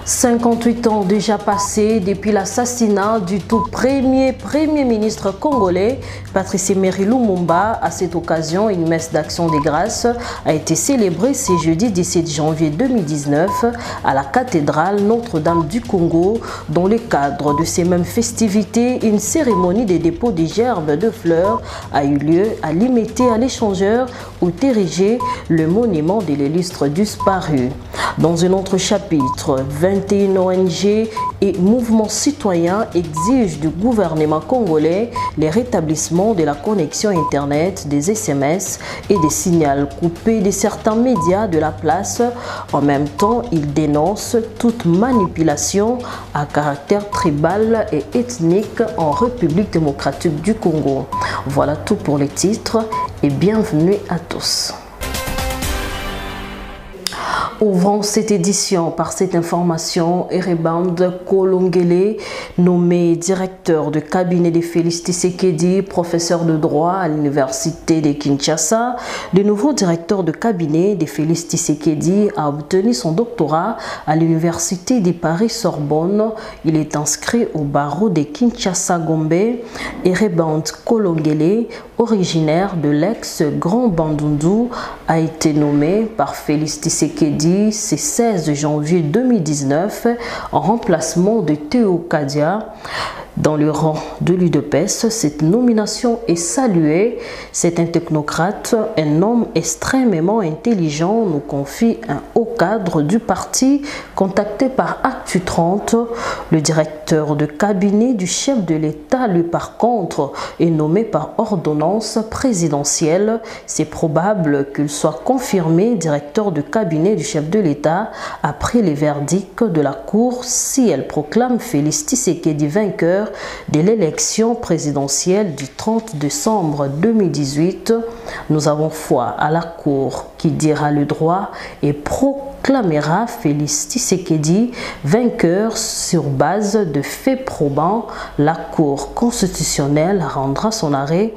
58 ans déjà passés depuis l'assassinat du tout premier ministre congolais, Patrice Emery Lumumba. À cette occasion, une messe d'action des grâces a été célébrée ce jeudi 17 janvier 2019 à la cathédrale Notre-Dame du Congo. Dans le cadre de ces mêmes festivités, une cérémonie de dépôt des gerbes de fleurs a eu lieu à Limité à l'échangeur où est érigé le monument de l'illustre disparu. Dans un autre chapitre, 21 ONG et mouvements citoyens exigent du gouvernement congolais le rétablissement de la connexion Internet, des SMS et des signaux coupés de certains médias de la place. En même temps, ils dénoncent toute manipulation à caractère tribal et ethnique en République démocratique du Congo. Voilà tout pour les titres et bienvenue à tous. Ouvrons cette édition par cette information. Ereband Kolongele, nommé directeur de cabinet de Félix Tshisekedi, professeur de droit à l'université de Kinshasa. Le nouveau directeur de cabinet de Félix Tshisekedi a obtenu son doctorat à l'université de Paris-Sorbonne. Il est inscrit au barreau de Kinshasa-Gombe. Ereband Kolongele, originaire de l'ex-Grand Bandundu, a été nommé par Félix Tshisekedi ce 16 janvier 2019 en remplacement de Théo Kadia. Dans le rang de l'UDPS, cette nomination est saluée. C'est un technocrate, un homme extrêmement intelligent, nous confie un haut cadre du parti contacté par Actu 30. Le directeur de cabinet du chef de l'État, lui par contre, est nommé par ordonnance présidentielle. C'est probable qu'il soit confirmé directeur de cabinet du chef de l'État après les verdicts de la Cour si elle proclame Félix Tshisekedi vainqueur de l'élection présidentielle du 30 décembre 2018. Nous avons foi à la Cour qui dira le droit et proclamera Félix Tshisekedi vainqueur sur base de faits probants. La Cour constitutionnelle rendra son arrêt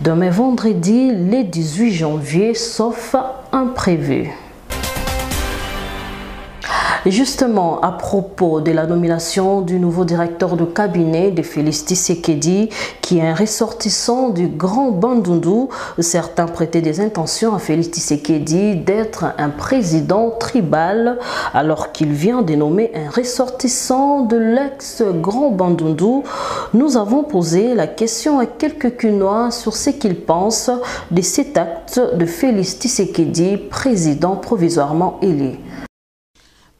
demain vendredi le 18 janvier sauf imprévu. Justement, à propos de la nomination du nouveau directeur de cabinet de Félix Tshisekedi, qui est un ressortissant du Grand Bandundu, certains prêtaient des intentions à Félix Tshisekedi d'être un président tribal, alors qu'il vient de nommer un ressortissant de l'ex-Grand Bandundu. Nous avons posé la question à quelques Cunois sur ce qu'ils pensent de cet acte de Félix Tshisekedi, président provisoirement élu.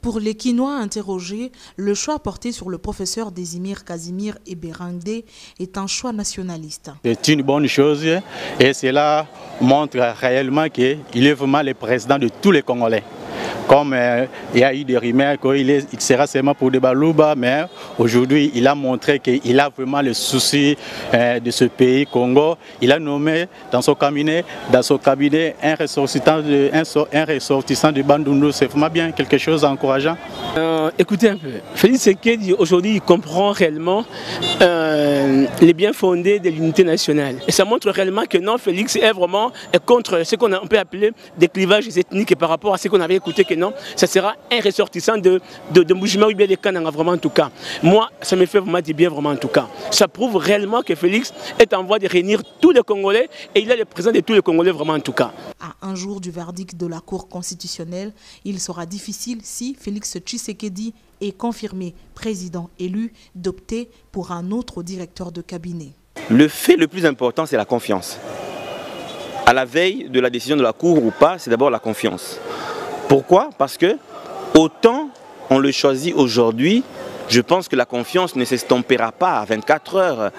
Pour les Quinois interrogés, le choix porté sur le professeur Désimir Casimir Eberangde est un choix nationaliste. C'est une bonne chose et cela montre réellement qu'il est vraiment le président de tous les Congolais. Comme il y a eu des rumeurs qu'il sera seulement pour des Balouba, mais aujourd'hui il a montré qu'il a vraiment le souci de ce pays, Congo. Il a nommé dans son cabinet un ressortissant de Bandundu. C'est vraiment bien, quelque chose d'encourageant. Écoutez un peu, Félix Tshisekedi aujourd'hui il comprend réellement les biens fondés de l'unité nationale. Et ça montre réellement que non, Félix est vraiment contre ce qu'on peut appeler des clivages ethniques et par rapport à ce qu'on avait écouté que non, ça sera un ressortissant de Mboujima ou bien de Kananga vraiment en tout cas. Moi, ça me fait vraiment du bien vraiment en tout cas. Ça prouve réellement que Félix est en voie de réunir tous les Congolais et il est le président de tous les Congolais vraiment en tout cas. À un jour du verdict de la Cour constitutionnelle, il sera difficile si Félix Tshisekedi est confirmé président élu d'opter pour un autre directeur de cabinet. Le fait le plus important, c'est la confiance. À la veille de la décision de la Cour ou pas, c'est d'abord la confiance. Pourquoi? Parce que autant on le choisit aujourd'hui, je pense que la confiance ne s'estompera pas à 24 heures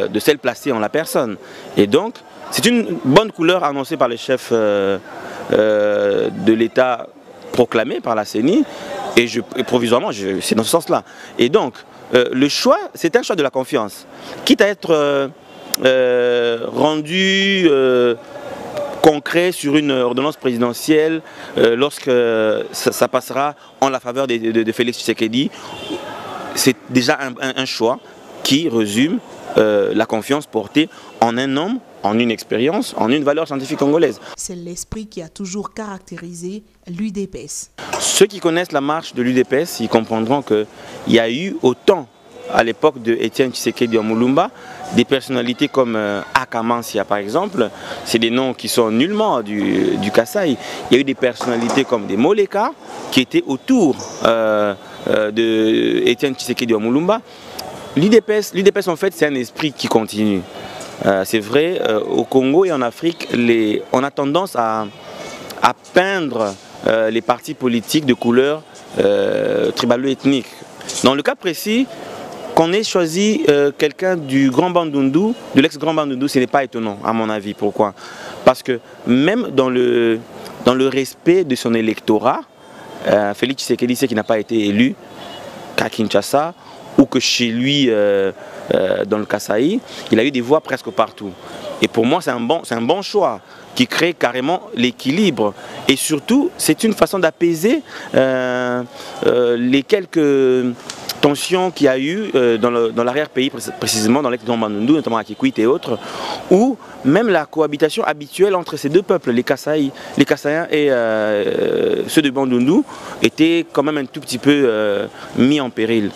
de celle placée en la personne. Et donc, c'est une bonne couleur annoncée par le chef de l'État proclamé par la CENI, et provisoirement, c'est dans ce sens-là. Et donc, le choix, c'est un choix de la confiance, quitte à être rendu concret sur une ordonnance présidentielle lorsque ça passera en la faveur de Félix Tshisekedi. C'est déjà un choix qui résume la confiance portée en un homme, en une expérience, en une valeur scientifique congolaise. C'est l'esprit qui a toujours caractérisé l'UDPS. Ceux qui connaissent la marche de l'UDPS, ils comprendront qu'il y a eu autant, à l'époque de Etienne Tshisekedi Mulumba, des personnalités comme Akamansia par exemple, c'est des noms qui sont nullement du Kasaï. Il y a eu des personnalités comme des Moleka qui étaient autour de Etienne Tshisekedi Mulumba. L'UDPS en fait c'est un esprit qui continue. C'est vrai, au Congo et en Afrique, on a tendance à peindre les partis politiques de couleur tribalo-ethnique. Dans le cas précis, qu'on ait choisi quelqu'un du Grand Bandundu, de l'ex-Grand Bandundu, ce n'est pas étonnant à mon avis. Pourquoi? Parce que même dans le respect de son électorat, Félix Tshisekedi sait qu'il n'a pas été élu qu'à Kinshasa ou que chez lui dans le Kasaï, il a eu des voix presque partout. Et pour moi, c'est un bon choix qui crée carrément l'équilibre. Et surtout, c'est une façon d'apaiser les quelques tensions qu'il y a eu dans l'arrière-pays, précisément dans l'ex-Grand Bandundu, notamment à Kikwit et autres, où même la cohabitation habituelle entre ces deux peuples, les Kasaïens et ceux de Bandundu, était quand même un tout petit peu mis en péril.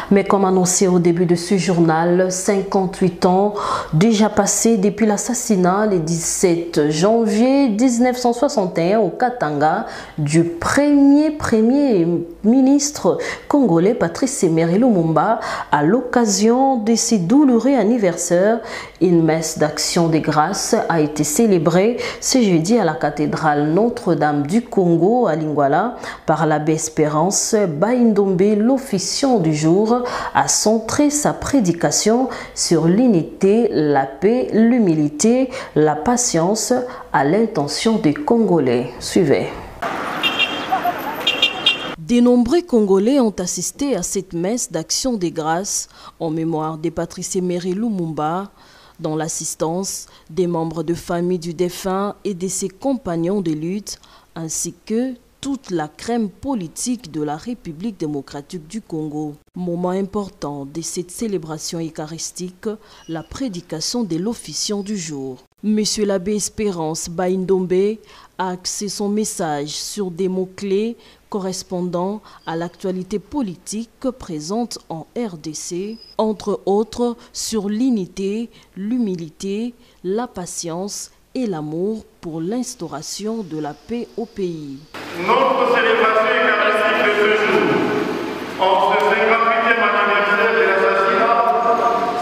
Mais comme annoncé au début de ce journal, 58 ans déjà passés depuis l'assassinat le 17 janvier 1961 au Katanga du premier ministre congolais Patrice Emery Lumumba. À l'occasion de ce douloureux anniversaire, une messe d'action des grâces a été célébrée ce jeudi à la cathédrale Notre-Dame du Congo à Lingwala par l'abbé Espérance Baindombe. L'officiant du jour a centré sa prédication sur l'unité, la paix, l'humilité, la patience à l'intention des Congolais. Suivez. De nombreux Congolais ont assisté à cette messe d'action des grâces en mémoire de Patrice Emery Lumumba, dans l'assistance des membres de famille du défunt et de ses compagnons de lutte, ainsi que toute la crème politique de la République démocratique du Congo. Moment important de cette célébration eucharistique, la prédication de l'officiant du jour. Monsieur l'abbé Espérance Baindombe a axé son message sur des mots-clés correspondant à l'actualité politique présente en RDC, entre autres sur l'unité, l'humilité, la patience et l'amour pour l'instauration de la paix au pays. Notre célébration eucharistique de ce jour, en ce 58e anniversaire de l'assassinat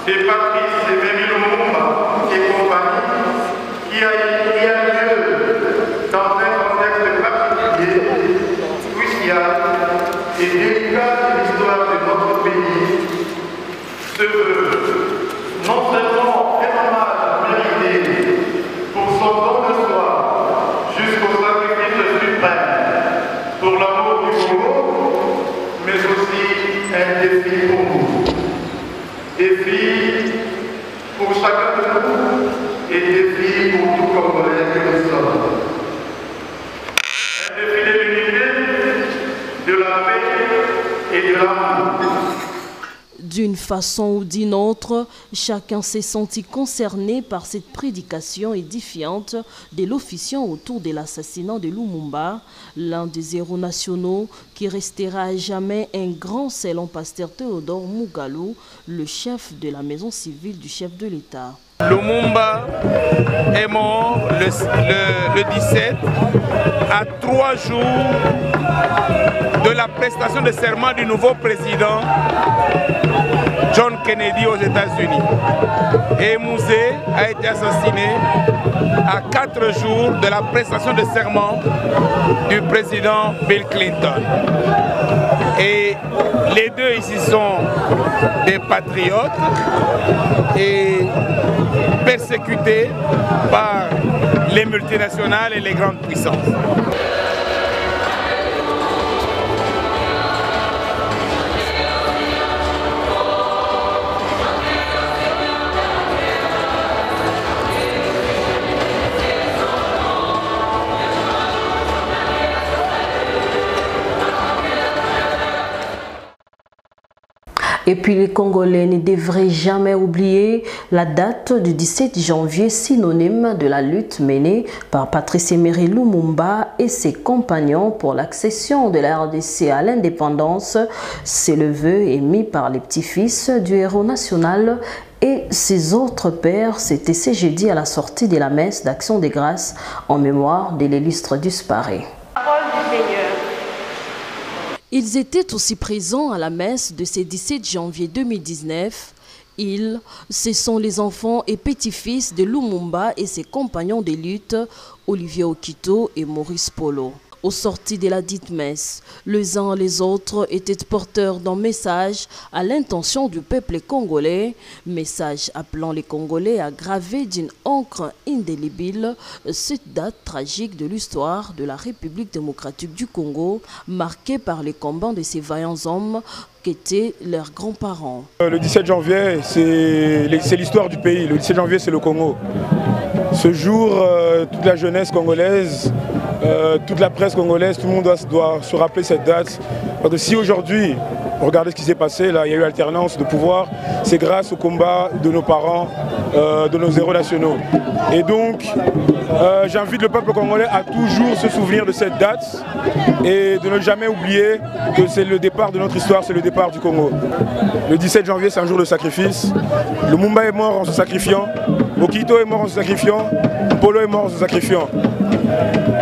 de Patrice Emery Lumumba et compagnie, qui a lieu dans un contexte particulier, crucial et délicat de l'histoire de notre pays, se veut non seulement un hommage mérité pour son don de soi jusqu'au sacrifice suprême pour l'amour du Congo, mais aussi un défi pour nous. Défi pour chacun de nous et défi pour tout Congolais que nous sommes. Un défi de l'unité, de la paix et de l'amour. D'une façon ou d'une autre, chacun s'est senti concerné par cette prédication édifiante de l'officiant autour de l'assassinat de Lumumba, l'un des héros nationaux qui restera à jamais un grand selon pasteur Théodore Mugalou, le chef de la maison civile du chef de l'État. Lumumba est mort le 17, à 3 jours de la prestation de serment du nouveau président John Kennedy aux États-Unis. Et Mouzé a été assassiné à 4 jours de la prestation de serment du président Bill Clinton. Et les deux ici sont des patriotes et persécutés par les multinationales et les grandes puissances. Et puis les Congolais ne devraient jamais oublier la date du 17 janvier, synonyme de la lutte menée par Patrice Emery Lumumba et ses compagnons pour l'accession de la RDC à l'indépendance. C'est le vœu émis par les petits-fils du héros national et ses autres pères. C'était ce jeudi à la sortie de la messe d'Action des Grâces en mémoire de l'illustre disparu. Ils étaient aussi présents à la messe de ce 17 janvier 2019. Ils, ce sont les enfants et petits-fils de Lumumba et ses compagnons de lutte, Olivier Okito et Maurice Polo. Aux sorties de la dite messe, les uns et les autres étaient porteurs d'un message à l'intention du peuple congolais, message appelant les Congolais à graver d'une encre indélébile cette date tragique de l'histoire de la République démocratique du Congo, marquée par les combats de ces vaillants hommes qu'étaient leurs grands-parents. Le 17 janvier, c'est l'histoire du pays. Le 17 janvier, c'est le Congo. Ce jour, toute la jeunesse congolaise, toute la presse congolaise, tout le monde doit se rappeler cette date. Parce que si aujourd'hui, regardez ce qui s'est passé, là, il y a eu alternance de pouvoir, c'est grâce au combat de nos parents, de nos héros nationaux. Et donc, j'invite le peuple congolais à toujours se souvenir de cette date et de ne jamais oublier que c'est le départ de notre histoire, c'est le départ du Congo. Le 17 janvier, c'est un jour de sacrifice. Lumumba est mort en se sacrifiant, Okito est mort en se sacrifiant, Polo est mort en se sacrifiant.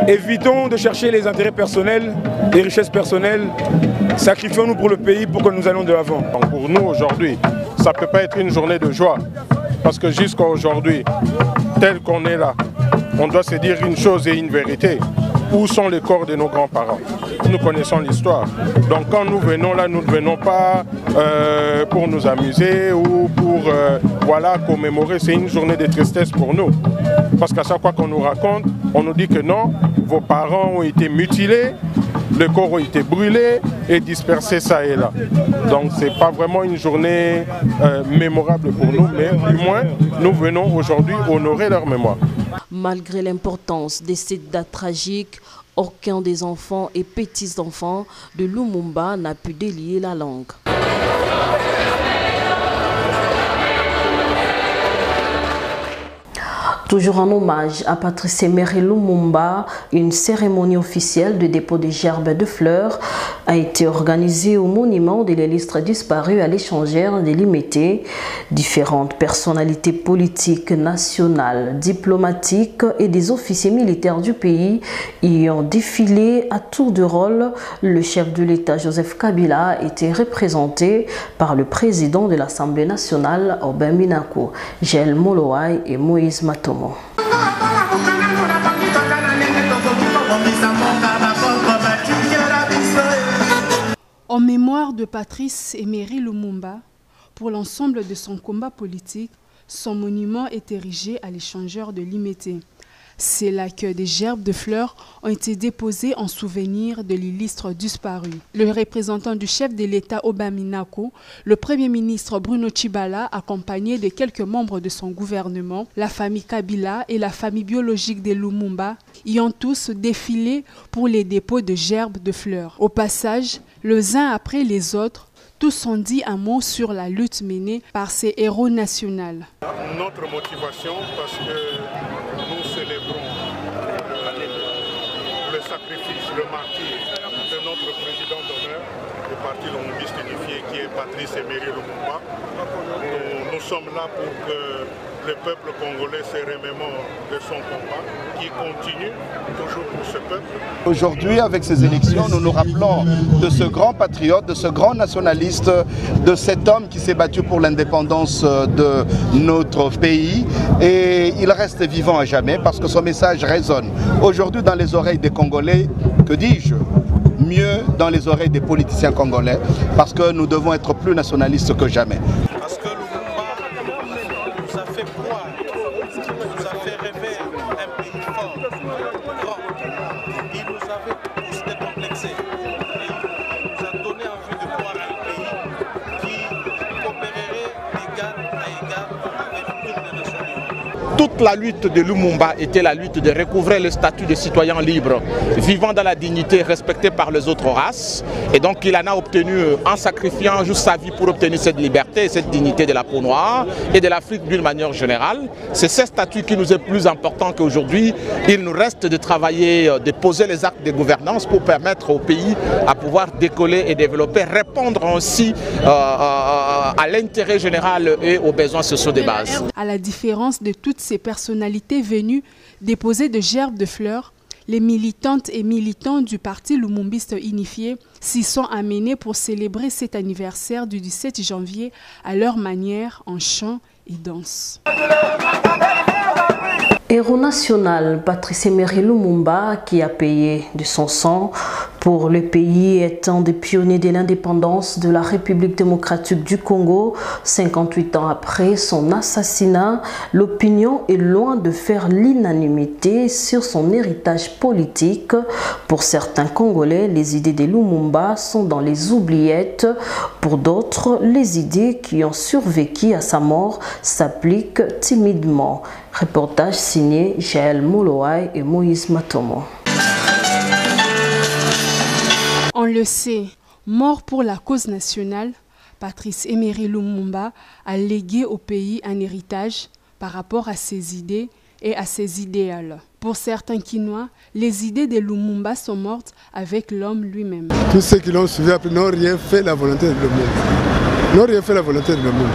Évitons de chercher les intérêts personnels, les richesses personnelles. Sacrifions-nous pour le pays pour que nous allions de l'avant. Pour nous aujourd'hui, ça ne peut pas être une journée de joie. Parce que jusqu'à aujourd'hui, tel qu'on est là, on doit se dire une chose et une vérité. Où sont les corps de nos grands-parents? Nous connaissons l'histoire. Donc quand nous venons là, nous ne venons pas pour nous amuser ou pour voilà, commémorer. C'est une journée de tristesse pour nous. Parce qu'à chaque fois qu'on nous raconte, on nous dit que non, vos parents ont été mutilés, les corps ont été brûlés et dispersés ça et là. Donc ce n'est pas vraiment une journée mémorable pour nous, mais du moins nous venons aujourd'hui honorer leur mémoire. Malgré l'importance de cette date tragique, aucun des enfants et petits-enfants de Lumumba n'a pu délier la langue. Toujours en hommage à Patrice Emery Lumumba, une cérémonie officielle de dépôt de gerbes de fleurs a été organisée au monument de l'illustre disparu à l'échangère de Limité. Différentes personnalités politiques, nationales, diplomatiques et des officiers militaires du pays y ont défilé à tour de rôle. Le chef de l'État Joseph Kabila était représenté par le président de l'Assemblée nationale Aubin Minaku, Jael Molowai et Moïse Matomo. En mémoire de Patrice Emery Lumumba, pour l'ensemble de son combat politique, son monument est érigé à l'échangeur de Limité. C'est là que des gerbes de fleurs ont été déposées en souvenir de l'illustre disparu. Le représentant du chef de l'État Aubin Minaku, le Premier ministre Bruno Tshibala, accompagné de quelques membres de son gouvernement, la famille Kabila et la famille biologique des Lumumba, y ont tous défilé pour les dépôts de gerbes de fleurs. Au passage, les uns après les autres, tous ont dit un mot sur la lutte menée par ces héros nationaux. Notre motivation, parce que nous célébrons le sacrifice, le martyre de notre président d'honneur, le Parti Lumumbiste Unifié, qui est Patrice Emery Lumumba. Nous sommes là pour que le peuple congolais se remémore de son combat, qui continue toujours pour ce peuple. Aujourd'hui, avec ces élections, nous nous rappelons de ce grand patriote, de ce grand nationaliste, de cet homme qui s'est battu pour l'indépendance de notre pays. Et il reste vivant à jamais parce que son message résonne aujourd'hui dans les oreilles des Congolais, que dis-je, mieux dans les oreilles des politiciens congolais, parce que nous devons être plus nationalistes que jamais. Parce que Lumumba nous a fait croire, nous a fait rêver un pays fort, grand. Il nous avait tous décomplexés. Il nous a donné envie de voir un pays qui coopérerait d'égal à égal avec toutes les nations du monde. toute la lutte de Lumumba était la lutte de recouvrer le statut de citoyen libre, vivant dans la dignité, respecté par les autres races. Et donc il en a obtenu en sacrifiant juste sa vie pour obtenir cette liberté et cette dignité de la peau noire et de l'Afrique d'une manière générale. C'est ce statut qui nous est plus important qu'aujourd'hui. Il nous reste de travailler, de poser les actes de gouvernance pour permettre au pays à pouvoir décoller et développer, répondre aussi à l'intérêt général et aux besoins sociaux de base. À la différence de toutes ces personnalités venues déposer de gerbes de fleurs, les militantes et militants du parti lumumbiste unifié s'y sont amenés pour célébrer cet anniversaire du 17 janvier à leur manière, en chant et danse. Héros national, Patrice Emery Lumumba, qui a payé de son sang pour le pays, étant des pionniers de l'indépendance de la République démocratique du Congo, 58 ans après son assassinat, l'opinion est loin de faire l'unanimité sur son héritage politique. Pour certains Congolais, les idées de Lumumba sont dans les oubliettes. Pour d'autres, les idées qui ont survécu à sa mort s'appliquent timidement. Reportage signé Jaël Moloaï et Moïse Matomo. On le sait, mort pour la cause nationale, Patrice Emery Lumumba a légué au pays un héritage par rapport à ses idées et à ses idéaux. Pour certains Quinois, les idées de Lumumba sont mortes avec l'homme lui-même. Tous ceux qui l'ont suivi après n'ont rien fait la volonté de Lumumba. N'ont rien fait la volonté de Lumumba.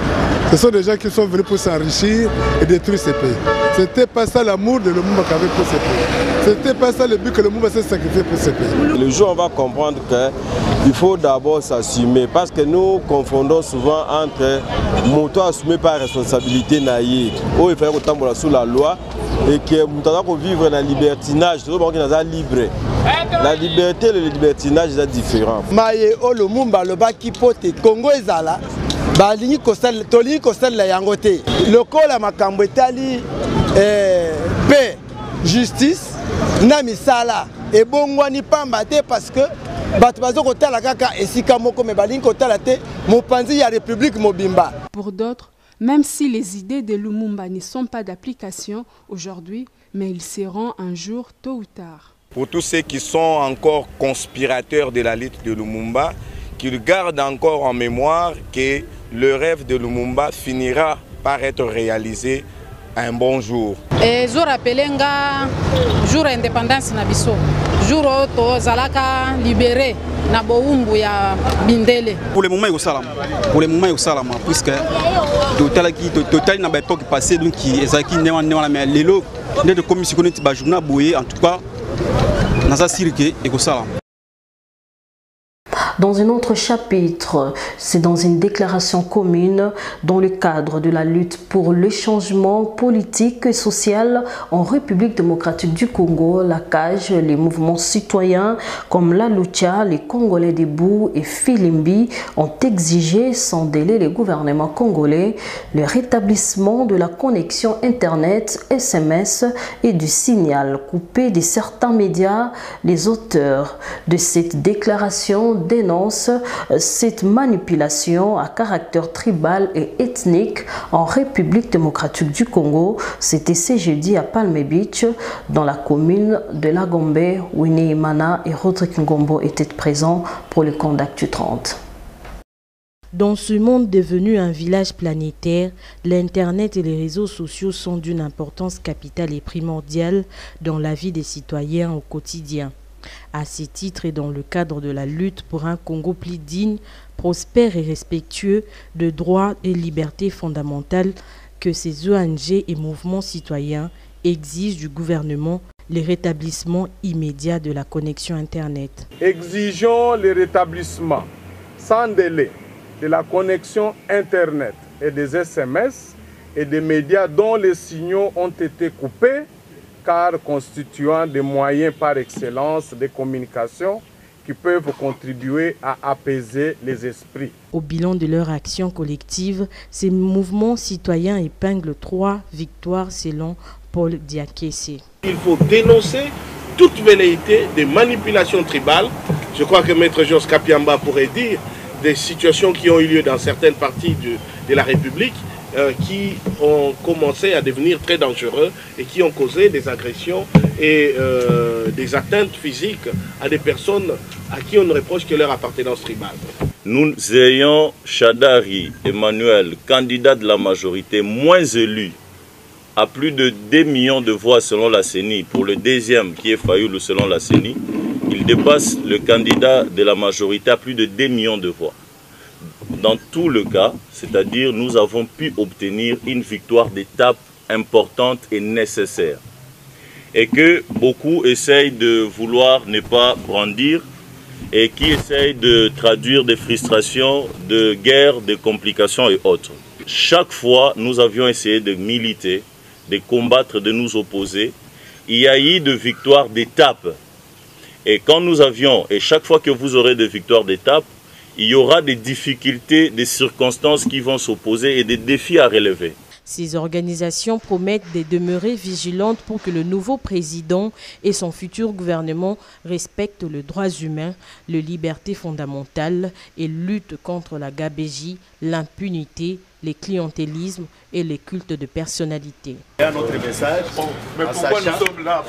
Ce sont des gens qui sont venus pour s'enrichir et détruire ces pays. Ce n'était pas ça l'amour de Lumumba qu'avait pour ces pays. Ce n'était pas ça le but que Lumumba s'est sacrifié pour ces pays. Le jour, on va comprendre qu'il faut d'abord s'assumer parce que nous confondons souvent entre moto assumé par responsabilité naïve, où il faut que sous la loi et que nous devons vivre dans le libertinage, libre. La liberté et le libertinage sont différents. Maye o Lumumba le baki pote Congo ezala balingi kosala tolingi kosala yango te. Lokola makambo etali paix, justice na misala ebongwani pamba te parce que bato bazo kotala kaka esika moko me balingi kotala te mopanzi ya République mobimba. Pour d'autres, même si les idées de Lumumba ne sont pas d'application aujourd'hui, mais ils seront un jour tôt ou tard. Pour tous ceux qui sont encore conspirateurs de la lutte de Lumumba, qu'ils gardent encore en mémoire que le rêve de Lumumba finira par être réalisé un bon jour. Jour appelé jour indépendance na biso, jour to zalaka libéré na boumbu ya bindele. Pour le moment il y a salama puisque total na ba époque passée donc qui ezaki néwa mais lelo de commission connaît ba journal boyé en tout cas nasa sirike et ko salama. Dans un autre chapitre, c'est dans une déclaration commune dans le cadre de la lutte pour le changement politique et social en République démocratique du Congo, la CAJ, les mouvements citoyens comme la Lucha, les Congolais debout et Filimbi ont exigé sans délai les gouvernements congolais le rétablissement de la connexion Internet, SMS et du signal coupé de certains médias. Les auteurs de cette déclaration dénoncent cette manipulation à caractère tribal et ethnique en République démocratique du Congo. C'était ce jeudi à Palm Beach, dans la commune de La Gombe. Winnie Imana et Rodrigue Ngombo étaient présents pour le compte d'Actu 30. Dans ce monde devenu un village planétaire, l'Internet et les réseaux sociaux sont d'une importance capitale et primordiale dans la vie des citoyens au quotidien. À ce titre et dans le cadre de la lutte pour un Congo plus digne, prospère et respectueux de droits et libertés fondamentales que ces ONG et mouvements citoyens exigent du gouvernement le rétablissement immédiat de la connexion Internet. Exigeons le rétablissement sans délai de la connexion Internet et des SMS et des médias dont les signaux ont été coupés, car constituant des moyens par excellence de communication qui peuvent contribuer à apaiser les esprits. Au bilan de leur action collective, ces mouvements citoyens épinglent 3 victoires selon Paul Diakese. Il faut dénoncer toute velléité de manipulation tribale. Je crois que Maître Georges Kapiamba pourrait dire des situations qui ont eu lieu dans certaines parties de la République qui ont commencé à devenir très dangereux et qui ont causé des agressions et des atteintes physiques à des personnes à qui on ne reproche que leur appartenance tribale. Nous ayons Chadari Emmanuel, candidat de la majorité, moins élu, à plus de 2 millions de voix selon la CENI, pour le deuxième qui est Fayoulou selon la CENI, il dépasse le candidat de la majorité à plus de 2 millions de voix. Dans tout le cas, c'est-à-dire nous avons pu obtenir une victoire d'étape importante et nécessaire. Et que beaucoup essayent de vouloir ne pas brandir et qui essayent de traduire des frustrations, de guerres, de complications et autres. Chaque fois, nous avions essayé de militer, de combattre, de nous opposer. Il y a eu de victoires d'étape. Et quand nous avions, et chaque fois que vous aurez des victoires d'étape, il y aura des difficultés, des circonstances qui vont s'opposer et des défis à relever. Ces organisations promettent de demeurer vigilantes pour que le nouveau président et son futur gouvernement respectent les droits humains, les libertés fondamentales et luttent contre la gabégie, l'impunité, les clientélismes et les cultes de personnalité. Et un autre message, mais pourquoi nous sommes là?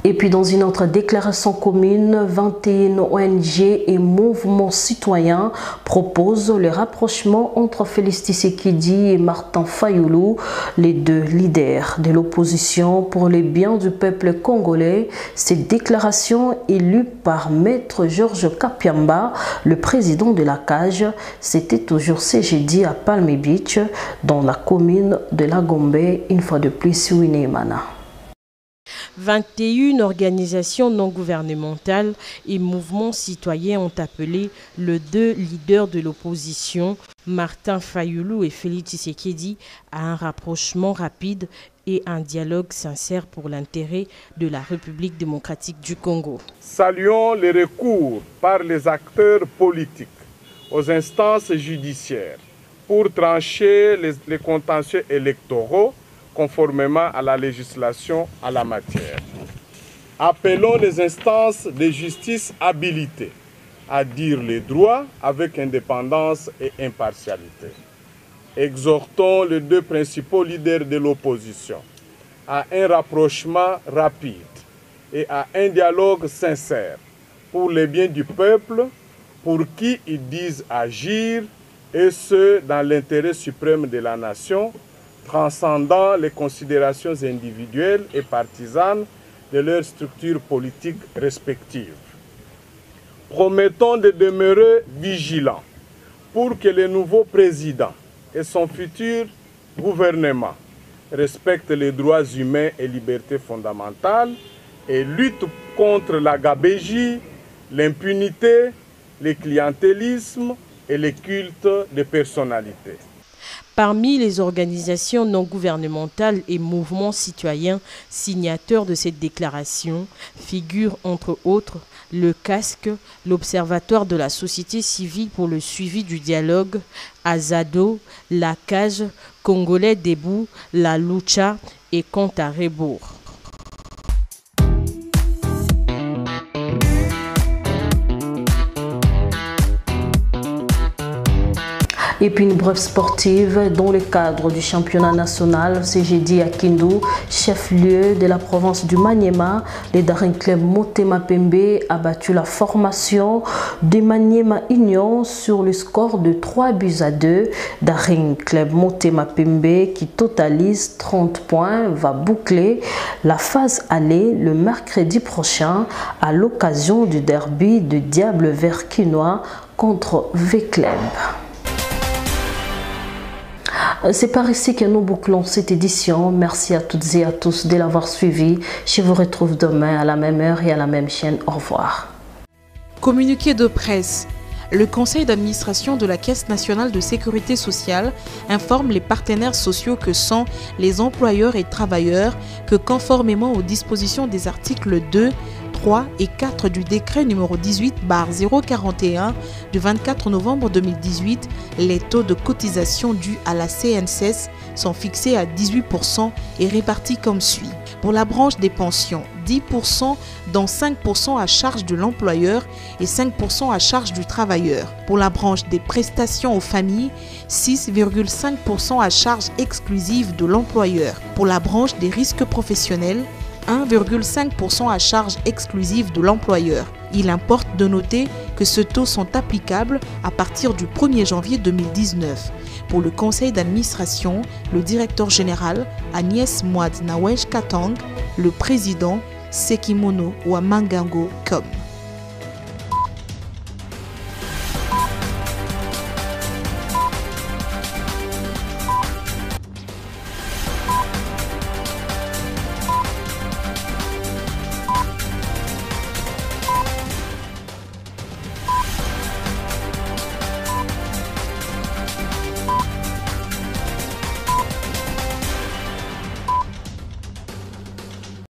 Et puis dans une autre déclaration commune, 21 ONG et mouvements citoyens proposent le rapprochement entre Félix Tshisekedi et Martin Fayoulou, les deux leaders de l'opposition pour les biens du peuple congolais. Cette déclaration est lue par Maître Georges Kapiamba, le président de la CAGE. C'était toujours ce jeudi à Palm Beach, dans la commune de La Gombe, une fois de plus, Winemana. 21 organisations non gouvernementales et mouvements citoyens ont appelé les deux leaders de l'opposition, Martin Fayoulou et Félix Tshisekedi, à un rapprochement rapide et un dialogue sincère pour l'intérêt de la République démocratique du Congo. Saluons les recours par les acteurs politiques aux instances judiciaires pour trancher les contentieux électoraux conformément à la législation à la matière. Appelons les instances de justice habilitées à dire les droits avec indépendance et impartialité. Exhortons les deux principaux leaders de l'opposition à un rapprochement rapide et à un dialogue sincère pour le bien du peuple, pour qui ils disent agir, et ce, dans l'intérêt suprême de la nation, transcendant les considérations individuelles et partisanes de leurs structures politiques respectives. Promettons de demeurer vigilants pour que le nouveau président et son futur gouvernement respectent les droits humains et libertés fondamentales et luttent contre la gabégie, l'impunité, le clientélisme et les cultes de personnalité. Parmi les organisations non gouvernementales et mouvements citoyens signataires de cette déclaration figurent entre autres le CASC, l'Observatoire de la société civile pour le suivi du dialogue, Azado, la CAGE, Congolais debout, la Lucha et Compte à rebours. Et puis une brève sportive dans le cadre du championnat national, c'est jeudi à Kindu, chef-lieu de la province du Maniema. Le Daring Club Motema Pembe a battu la formation de Maniema Union sur le score de 3-2. Daring Club Motema Pembe, qui totalise 30 points, va boucler la phase aller le mercredi prochain à l'occasion du derby de Diable Vert Quinois contre V-Club. C'est par ici que nous bouclons cette édition. Merci à toutes et à tous de l'avoir suivi. Je vous retrouve demain à la même heure et à la même chaîne. Au revoir. Communiqué de presse. Le conseil d'administration de la Caisse nationale de sécurité sociale informe les partenaires sociaux que sont les employeurs et travailleurs que conformément aux dispositions des articles 2, 3 et 4 du décret numéro 18/041 du 24 novembre 2018, les taux de cotisation dus à la CNSS sont fixés à 18% et répartis comme suit. Pour la branche des pensions, 10%, dont 5% à charge de l'employeur et 5% à charge du travailleur. Pour la branche des prestations aux familles, 6,5% à charge exclusive de l'employeur. Pour la branche des risques professionnels, 1,5% à charge exclusive de l'employeur. Il importe de noter que ces taux sont applicables à partir du 1er janvier 2019. Pour le conseil d'administration, le directeur général Agnès Mwad Nawej Katang, le président Sekimono Wamangango Kom.